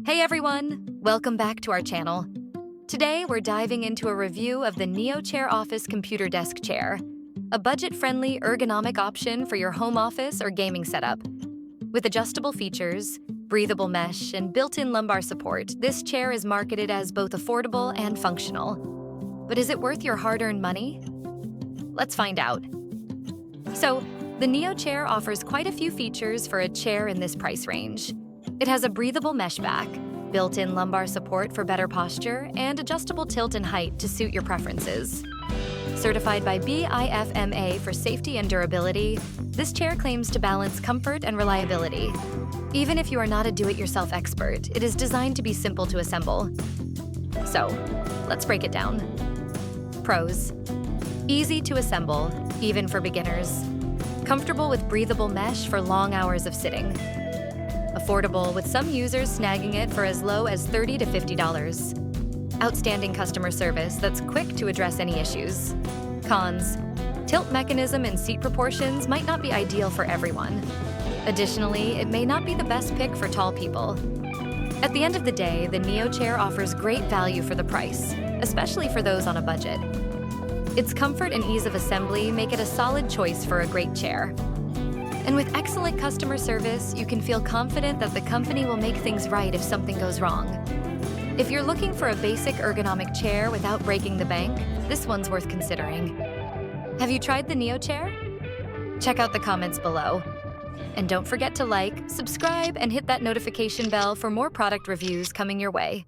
Hey everyone! Welcome back to our channel. Today we're diving into a review of the NeoChair Office Computer Desk Chair, a budget-friendly ergonomic option for your home office or gaming setup. With adjustable features, breathable mesh, and built-in lumbar support, this chair is marketed as both affordable and functional. But is it worth your hard-earned money? Let's find out. So, the NeoChair offers quite a few features for a chair in this price range. It has a breathable mesh back, built-in lumbar support for better posture, and adjustable tilt and height to suit your preferences. Certified by BIFMA for safety and durability, this chair claims to balance comfort and reliability. Even if you are not a do-it-yourself expert, it is designed to be simple to assemble. So, let's break it down. Pros: easy to assemble, even for beginners. Comfortable with breathable mesh for long hours of sitting. Affordable, with some users snagging it for as low as $30 to $50. Outstanding customer service that's quick to address any issues. Cons: tilt mechanism and seat proportions might not be ideal for everyone. Additionally, it may not be the best pick for tall people. At the end of the day, the NeoChair offers great value for the price, especially for those on a budget. Its comfort and ease of assembly make it a solid choice for a great chair. And with excellent customer service, you can feel confident that the company will make things right if something goes wrong. If you're looking for a basic ergonomic chair without breaking the bank, this one's worth considering. Have you tried the NeoChair? Check out the comments below. And don't forget to like, subscribe, and hit that notification bell for more product reviews coming your way.